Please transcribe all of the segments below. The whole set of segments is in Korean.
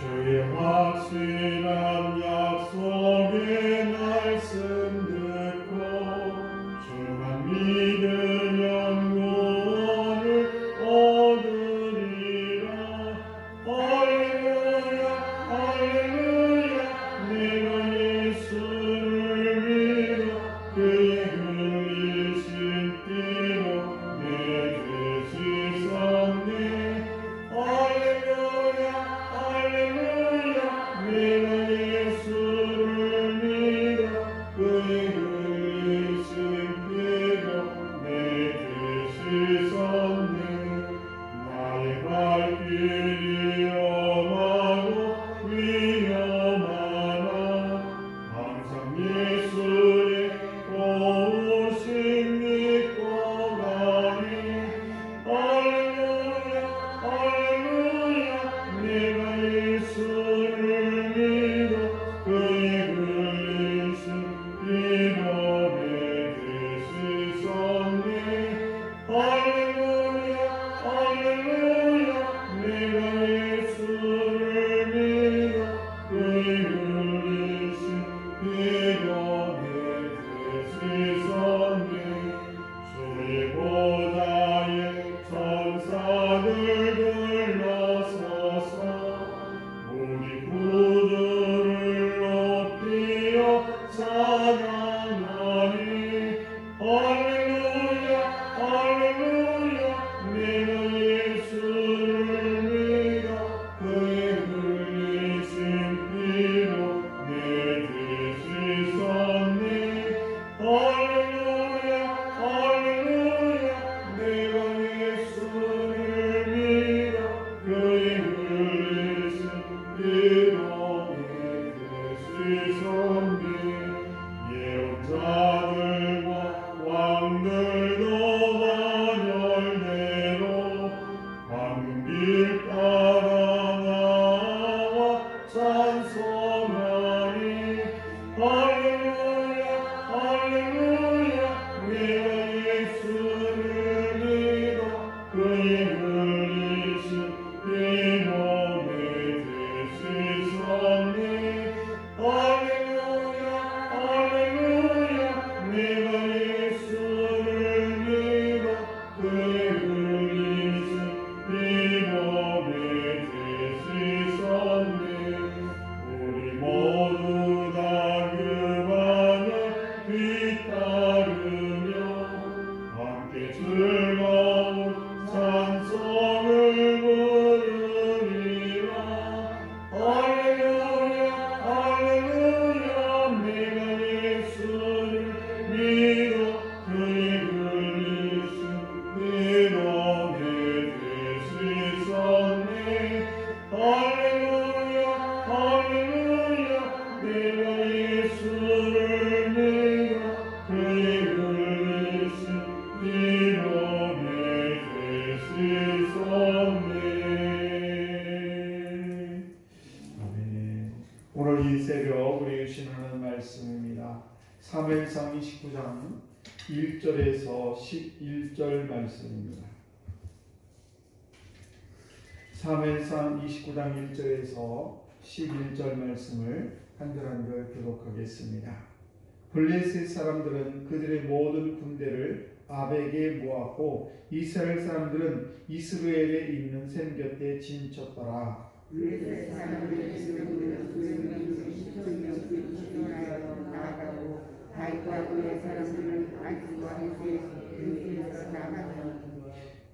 주의 확실한 약속의 말씀 듣고 주만 믿으면 구원을 얻으리라. 할렐루야 할렐루야. 내가 예수를 믿어 그의 흘리신 피로 내 죄 씻었네. 할렐루야 할렐루야. 내가 예수를 믿어 그의 흘리신 피로 내 죄 씻었네. 나의 발길이 험하고 위험하나 항상 예수의 도우심 믿고 가리. 할렐루야 할렐루야. 내가 예수를 믿어 그의 흘리신 피로 내 죄 씻었네. 할렐루야 할렐루야. 내가 예수를 믿어 그의 흘리신 피로 내 죄 씻었네. 주의 보좌에 천사들 둘러서서 우리 구주를 높이어 찬양하니. 할렐루야 할렐루야. 내가 예수를 믿어 그의 흘리신 피로 내 죄 씻었네. 할렐루야 할렐루야. 내가 예수를 믿어 그의 흘리신 피로 내 죄 씻었네. 예언자들과 왕들도 반열대로 광길 따라 나와 찬송하니. 할렐루야 할렐루야. 내가 예수를 믿어 그의 흘리신 피로 내 죄 씻었네. 할렐루야 할렐루야. 내가 예수를 믿어 그의 흘리신 피로 내 죄 씻었네. 우리 모두 다 그 반을 뒤따르며 함께 즐거운 찬송을 부르리라. 할렐루야 할렐루야. 내가 예수를 믿어 그의 흘리신 피로 내 죄 씻었네. 할렐루야 할렐루야. 내가 예수를 믿어 그의 흘리신 피로 내 죄 씻었네. 아멘. 오늘 이 새벽 우리 주신 하나님 말씀입니다. 사무엘상 29장 1절에서 11절 말씀입니다. 사무엘상 29장 1절에서 11절 말씀을 한절 교독하겠습니다. 블레셋 사람들은 그들의 모든 군대를 아벡에 모았고 이스라엘 사람들은 이스라엘에 있는 샘 곁에 진쳤더라. 블레셋 사람들의 지도부는 나아가고 다윗과 그의 사람들은 아기스와 헬세에서 나아갔다.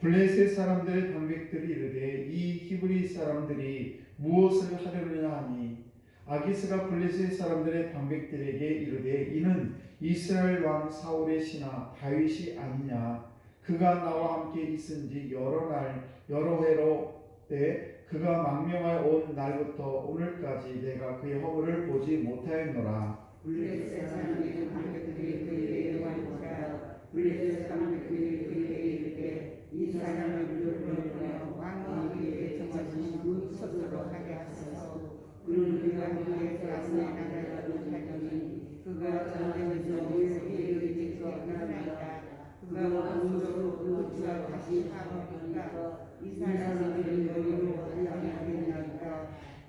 블레셋 사람들의 방백들이 이르되 이 히브리 사람들이 무엇을 하려느냐 하니 아기스가 블레셋 사람들의 방백들에게 이르되 이는 이스라엘 왕 사울의 신하 다윗이 아니냐. 그가 나와 함께 있은지 여러 해로 때 그가 망명하여 온 날부터 오늘까지 내가 그의 허물을 보지 못하였노라. 블레셋 사람들의 방백들이 그에게 왕보다 블레셋 사람들이 그에게 이르되 이 사람을 물러내어 왕이 그에게 정하신 그 서도로 하게 하소서. 그는 그가 그에게 앞서 나가지 못하더니 그가 전쟁에서 그에게 이르기까지 일어나있다. 그가 왕으로 그 주와 다시 하옵니까? 이 사람들이 너희로 하려니까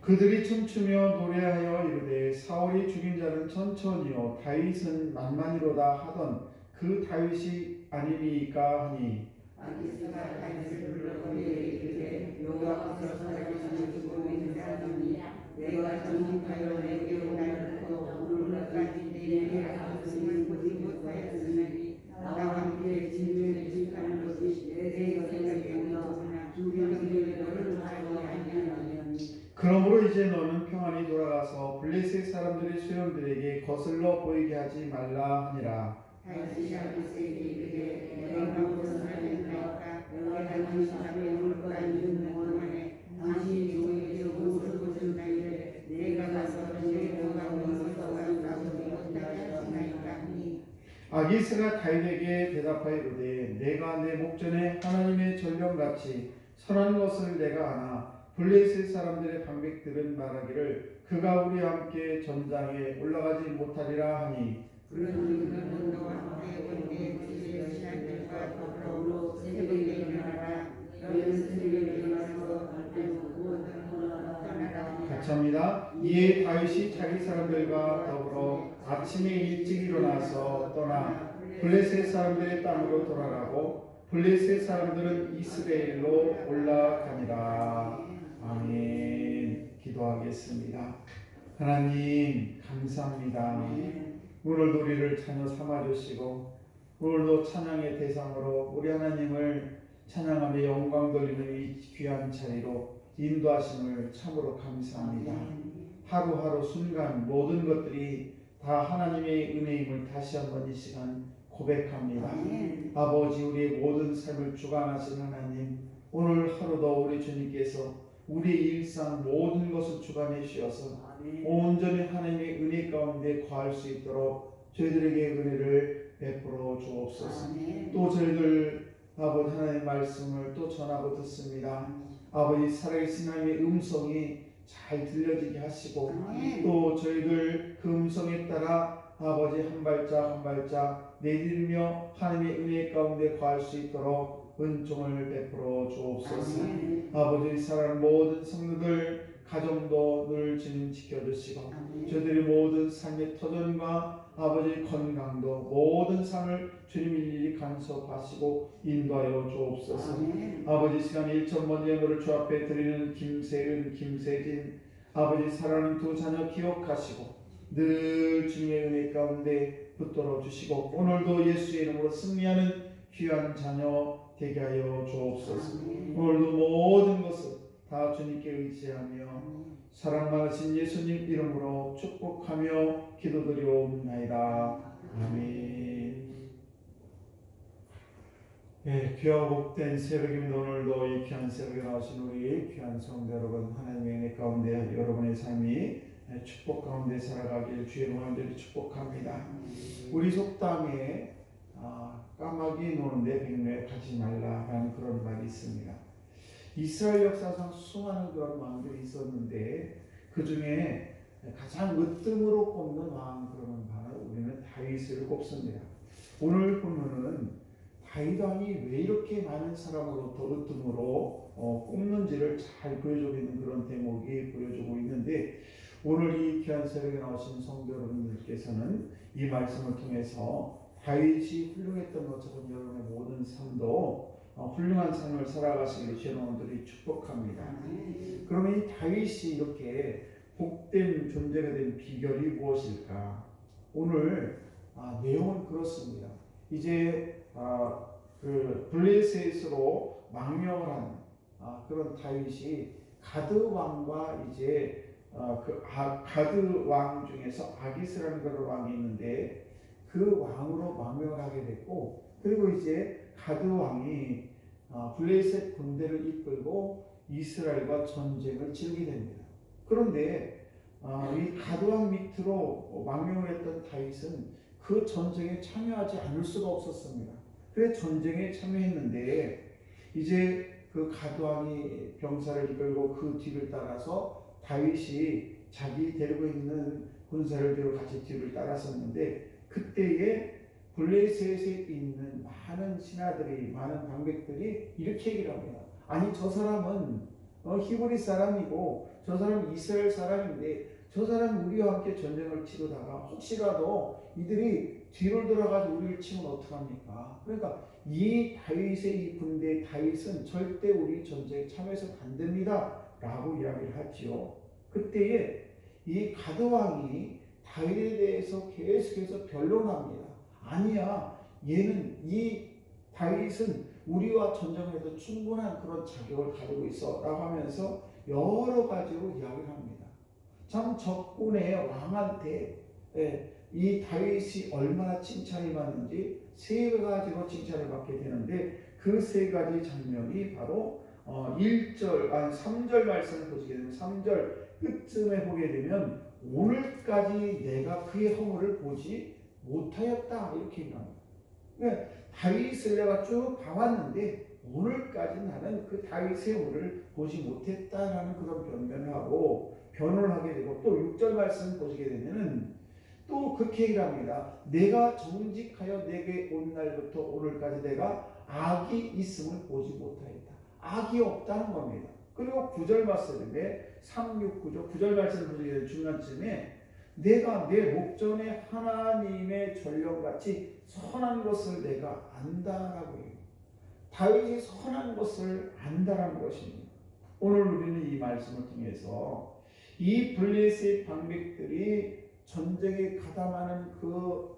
그들이 춤추며 노래하여 이르되 사울이 죽인 자는 천천히요 다윗은 만만이로다 하던 그 다윗이 아니니까 하니 아기스가 다윗을 불러 그에게 이르되 여호와께서 살아계시는 죽고 있는 사람이니 내가 정직하여 내게 오나이고 오늘까지 내게 아버지는 보지 못하였으니 나와 함께 진주에 집하는 것이 내 생각에 오나 주병들이 너를 알고 아니하니 그러므로 이제 너는 평안히 돌아가서 블레셋 사람들의 수령들에게 거슬러 보이게 하지 말라 하니라. 다윗이 아기스에게 이르되 내가 무엇을 하였나이까 내가 당신 앞에 올까 있는 원하에 당신이 종에게 무엇을 보셨나이래 내가 가서 내 영광 원수가 나오지 못하게 하시나이까 하니 아기스가 다윗에게 대답하여 이르되 내가 내 목전에 하나님의 전령같이 선한 것을 내가 아나 블레셋 사람들의 방백들은 말하기를 그가 우리와 함께 전장에 올라가지 못하리라 하니 그러니 그는 너와 함께 온데 그의 신하들과 더불어 새벽에 일어나라 너희는 새벽에 일어나서 떠나라 같이 합니다. 이에 다윗이 자기 사람들과 더불어 아침에 일찍 일어나서 떠나 블레셋 사람들의 땅으로 돌아가고 블레셋 사람들은 이스라엘로 올라가니라. 아멘. 기도하겠습니다. 하나님 감사합니다. 오늘도 우리를 자녀 삼아주시고 오늘도 찬양의 대상으로 우리 하나님을 찬양하며 영광 돌리는 이 귀한 자리로 인도하심을 참으로 감사합니다. 하루하루 순간 모든 것들이 다 하나님의 은혜임을 다시 한번 이 시간 고백합니다. 아버지 우리의 모든 삶을 주관하신 하나님 오늘 하루도 우리 주님께서 우리 일상 모든 것을 주관해 주셔서 온전히 하나님의 은혜 가운데 거할 수 있도록 저희들에게 은혜를 베풀어 주옵소서. 또 저희들 아버지 하나님의 말씀을 또 전하고 듣습니다. 아버지 살아계신 하나님의 음성이 잘 들려지게 하시고 또 저희들 그 음성에 따라 아버지 한 발짝 한 발짝 내딛으며 하나님의 은혜 가운데 거할 수 있도록 은총을 베풀어 주옵소서. 아버지 사랑하는 모든 성도들 가정도 늘 주님 지켜주시고 저희들의 모든 삶의 터전과 아버지 건강도 모든 삶을 주님 일일이 간섭하시고 인도하여 주옵소서. 아버지 시간 1,000번 예물을 주 앞에 드리는 김세은, 김세진 아버지 사랑하는 두 자녀 기억하시고 늘 주님의 은혜 가운데 붙들어 주시고 오늘도 예수의 이름으로 승리하는 귀한 자녀 되게 하여 주옵소서. 오늘도 모든 것을 다 주님께 의지하며 사랑 많으신 예수님 이름으로 축복하며 기도드리옵나이다. 아멘. 네, 귀하고 복된 새벽입니다. 오늘도 이 귀한 새벽에 나오신 우리 귀한 성도 여러분 하나님의 은혜 가운데 여러분의 삶이 축복 가운데 살아가길 주의 이름으로 축복합니다. 우리 속담에 까마귀 노는데 백로에 가지 말라라는 그런 말이 있습니다. 이스라엘 역사상 수많은 그런 왕들이 있었는데 그 중에 가장 으뜸으로 꼽는 왕 그러면 바로 우리는 다윗을 꼽습니다. 오늘 보면은 다윗 왕이 왜 이렇게 많은 사람으로부터 으뜸으로 꼽는지를 잘 보여주고 있는 그런 대목이 보여주고 있는데 오늘 이 귀한 새벽에 나오신 성도 여러분들께서는 이 말씀을 통해서 다윗이 훌륭했던 것처럼 여러분의 모든 삶도 훌륭한 삶을 살아가시기를 여러분들이 축복합니다. 그러면 이 다윗이 이렇게 복된 존재가 된 비결이 무엇일까? 오늘 내용은 그렇습니다. 이제 그 블레셋으로 망명을 한 그런 다윗이 가드 왕과 이제 가드 왕 중에서 아기스라는 그런 왕이 있는데 그 왕으로 망명을 하게 됐고 그리고 이제 가드 왕이 블레셋 군대를 이끌고 이스라엘과 전쟁을 치르게 됩니다. 그런데 이 가드 왕 밑으로 망명을 했던 다윗은 그 전쟁에 참여하지 않을 수가 없었습니다. 그래서 전쟁에 참여했는데 이제 그 가드 왕이 병사를 이끌고 그 뒤를 따라서 다윗이 자기 데리고 있는 군사를 데리고 같이 뒤를 따랐었는데 그때에 블레셋에 있는 많은 신하들이 많은 방백들이 이렇게 얘기를 합니다. 아니 저 사람은 히브리 사람이고 저 사람은 이스라엘 사람인데 저 사람은 우리와 함께 전쟁을 치르다가 혹시라도 이들이 뒤를 돌아가서 우리를 치면 어떡합니까? 그러니까 이 다윗의 이 군대 다윗은 절대 우리 전쟁에 참여해서는 안 됩니다 라고 이야기를 하지요. 그때에 이 가드 왕이 다윗에 대해서 계속해서 변론합니다. 아니야, 얘는 이 다윗은 우리와 전쟁에도 충분한 그런 자격을 가지고 있어 라고 하면서 여러 가지로 이야기를 합니다. 참 적군의 왕한테 이 다윗이 얼마나 칭찬을 받는지 세 가지로 칭찬을 받게 되는데 그 세 가지 장면이 바로 3절 말씀을 보시게 되면 3절 끝쯤에 보게 되면 오늘까지 내가 그의 허물을 보지 못하였다 이렇게 얘기합니다. 그러니까 다윗을 내가 쭉 봐왔는데 오늘까지 나는 그 다윗의 허물을 보지 못했다라는 그런 변명을 하고 변호를 하게 되고 또 6절 말씀 보시게 되면은 또 그렇게 얘기를 합니다. 내가 정직하여 내게 온 날부터 오늘까지 내가 악이 있음을 보지 못하였다. 악이 없다는 겁니다. 그리고 9절 말씀에 3, 6, 9절 말씀을 보시게 되는 중간쯤에 내가 내 목전에 하나님의 전령같이 선한 것을 내가 안다라고 해요. 다윗이 선한 것을 안다라는 것입니다. 오늘 우리는 이 말씀을 통해서 이 블레셋 방백들이 전쟁에 가담하는 그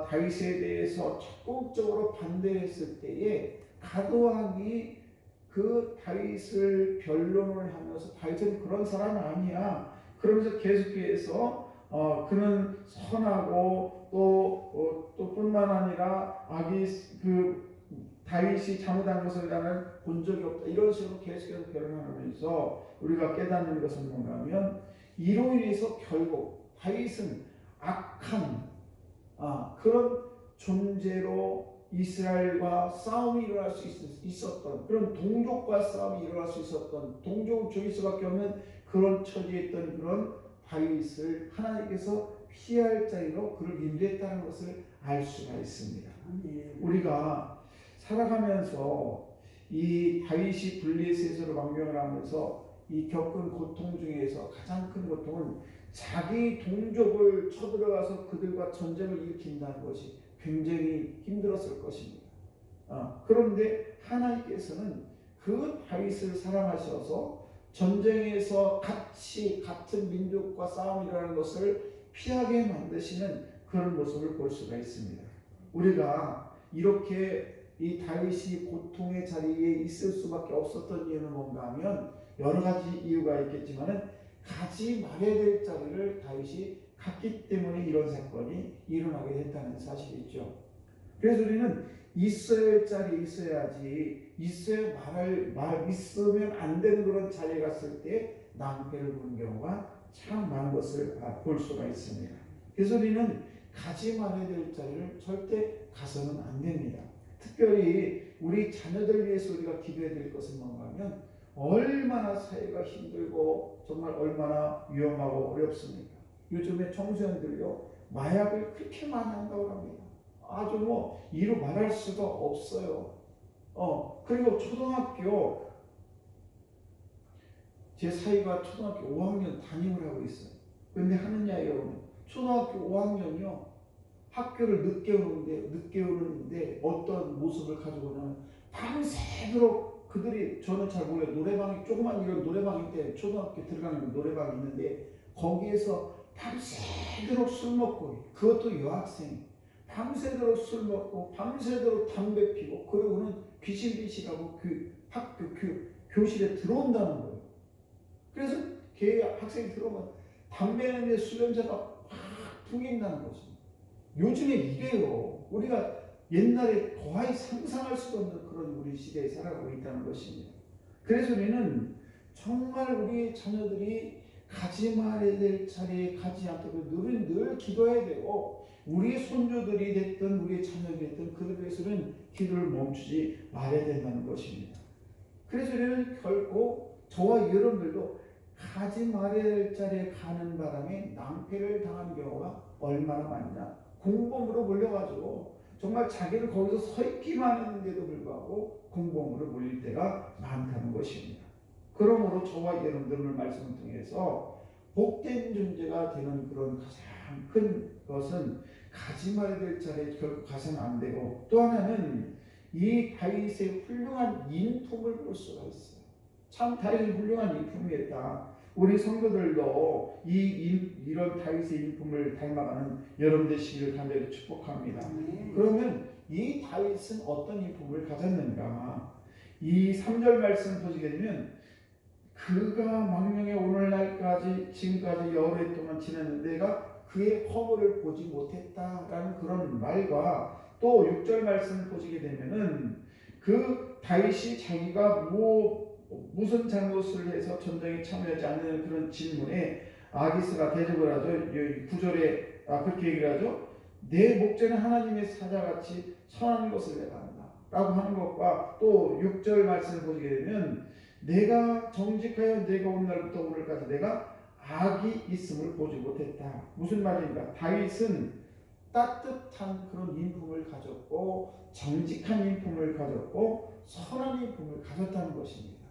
다윗에 대해서 적극적으로 반대했을 때에 가드 왕이 그 다윗을 변론을 하면서 다윗은 그런 사람 아니야. 그러면서 계속해서 그는 선하고 또 뿐만 아니라 다윗이 잘못한 것을 나는 본 적이 없다. 이런 식으로 계속해서 변론하면서 우리가 깨닫는 것은 뭔가하면 이로 인해서 결국 다윗은 악한 그런 존재로 이스라엘과 싸움이 일어날 수 있었던 그런 동족과 싸움이 일어날 수 있었던 동족을 죽일 수밖에 없는 그런 처지에 있던 그런 다윗을 하나님께서 피할 자리로 그를 인도했다는 것을 알 수가 있습니다. 우리가 살아가면서 이 다윗이 블레셋으로 망명을 하면서 이 겪은 고통 중에서 가장 큰 고통은 자기 동족을 쳐들어가서 그들과 전쟁을 일으킨다는 것이 굉장히 힘들었을 것입니다. 그런데 하나님께서는 그 다윗을 사랑하셔서 전쟁에서 같은 민족과 싸움이 일어나는 것을 피하게 만드시는 그런 모습을 볼 수가 있습니다. 우리가 이렇게 이 다윗이 고통의 자리에 있을 수밖에 없었던 이유는 뭔가 하면 여러 가지 이유가 있겠지만은 가지 말아야 될 자리를 다윗이 갔기 때문에 이런 사건이 일어나게 됐다는 사실이죠. 그래서 우리는 있어야 할 자리에 있어야지 있으면 안 되는 그런 자리에 갔을 때 낭패를 보는 경우가 참 많은 것을 볼 수가 있습니다. 그래서 우리는 가지 말아야 될 자리를 절대 가서는 안 됩니다. 특별히 우리 자녀들 위해서 우리가 기도해야 될 것은 뭔가 하면 얼마나 사회가 힘들고 정말 얼마나 위험하고 어렵습니까? 요즘에 청소년들이요 마약을 그렇게 많이 한다고 합니다. 아주 이루 말할 수가 없어요. 그리고 초등학교 제 사위가 초등학교 5학년 담임을 하고 있어요. 근데 하느냐 여러분, 초등학교 5학년이요 학교를 늦게 오는데 어떤 모습을 가지고 오냐면 밤새도록 그들이 저는 잘 몰라요. 노래방이 조그만 이런 노래방인데 초등학교 들어가는 노래방이 있는데 거기에서 밤새도록 술 먹고 그것도 여학생 밤새도록 술 먹고 밤새도록 담배 피고 그러고는 비실비실하고 그 학교 교실에 들어온다는 거예요. 그래서 학생이 들어오면 담배 냄새 술 냄새가 확 풍긴다는 것입니다. 요즘에 이래요. 우리가 옛날에 거의 상상할 수도 없는 그런 우리 시대에 살아가고 있다는 것입니다. 그래서 우리는 정말 우리 자녀들이 가지 말아야 될 자리에 가지 않도록 늘 기도해야 되고 우리 손주들이 됐든 우리 자녀들이 됐든 그들에 대해서는 기도를 멈추지 말아야 된다는 것입니다. 그래서 우리는 결코 저와 여러분들도 가지 말아야 될 자리에 가는 바람에 낭패를 당하는 경우가 얼마나 많냐. 공범으로 몰려가지고 정말 자기를 거기서 서 있기만 했는데도 불구하고 공범으로 몰릴 때가 많다는 것입니다. 그러므로 저와 여러분들 말씀을 통해서 복된 존재가 되는 그런 가장 큰 것은 가지 말아야 될 자리에 결국 가서는 안 되고, 또 하나는 이 다윗의 훌륭한 인품을 볼 수가 있어요. 참 다윗은 훌륭한 인품이었다. 우리 성도들도 이런 다윗의 인품을 닮아가는 여러분 되시기를 간절히 축복합니다. 그러면 이 다윗은 어떤 인품을 가졌는가? 이 3절 말씀 보시게 되면 그가 망명에 오늘날까지 지금까지 여러 해 동안 지냈는데 내가 그의 허물을 보지 못했다라는 그런 말과, 또 6절 말씀 보시게 되면은 그 다윗이 자기가 무슨 잘못을 해서 전쟁에 참여하지 않는 그런 질문에 아기스가 대접을 하죠. 9절에 그렇게 얘기를 하죠. 내 목전에 하나님의 사자같이 선한 것을 내가 한다 라고 하는 것과, 또 6절 말씀을 보시게 되면 내가 정직하여 내가 온 날부터 오늘까지 내가 악이 있음을 보지 못했다. 무슨 말입니까? 다윗은 따뜻한 그런 인품을 가졌고 정직한 인품을 가졌고 선한 인품을 가졌다는 것입니다.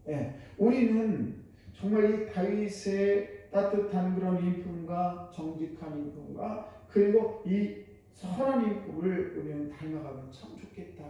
예, 우리는 정말 이 다윗의 따뜻한 그런 인품과 정직한 인품과 그리고 이 선한 인품을 우리는 닮아가면 참 좋겠다.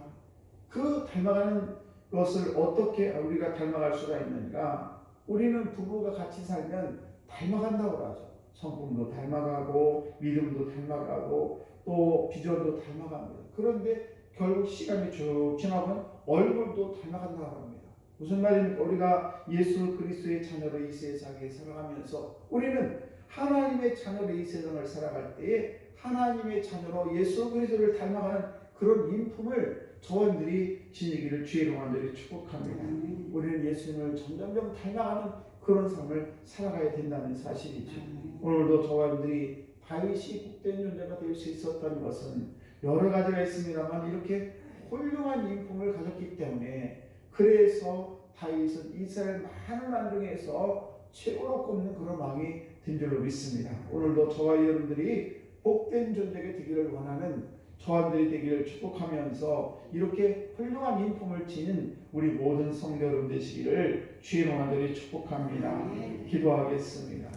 그 닮아가는 것을 어떻게 우리가 닮아갈 수가 있는가? 우리는 부부가 같이 살면 닮아간다고 하죠. 성품도 닮아가고 믿음도 닮아가고 또 비전도 닮아갑니다. 그런데 결국 시간이 쭉 지나면 얼굴도 닮아간다고 합니다. 무슨 말입니까? 우리가 예수 그리스도의 자녀로 이 세상에 살아가면서 우리는 하나님의 자녀로 이 세상을 살아갈 때에 하나님의 자녀로 예수 그리스도를 닮아가는 그런 인품을 저원들이 지니기를 주의 간절히 축복합니다. 우리는 예수님을 점점점 닮아가는 그런 삶을 살아가야 된다는 사실이죠. 오늘도 저원들이 다윗이 복된 존재가 될 수 있었던 것은 여러 가지가 있습니다만 이렇게 훌륭한 인품을 가졌기 때문에, 그래서 다윗은 이스라엘 많은 왕 중에서 최고로 꼽는 그런 왕이 된 줄로 믿습니다. 오늘도 저와 여러분들이 복된 존재가 되기를 원하는 저한들이 되기를 축복하면서 이렇게 훌륭한 인품을 지닌 우리 모든 성도 여러분 되시기를 주의 이름으로 축복합니다. 기도하겠습니다.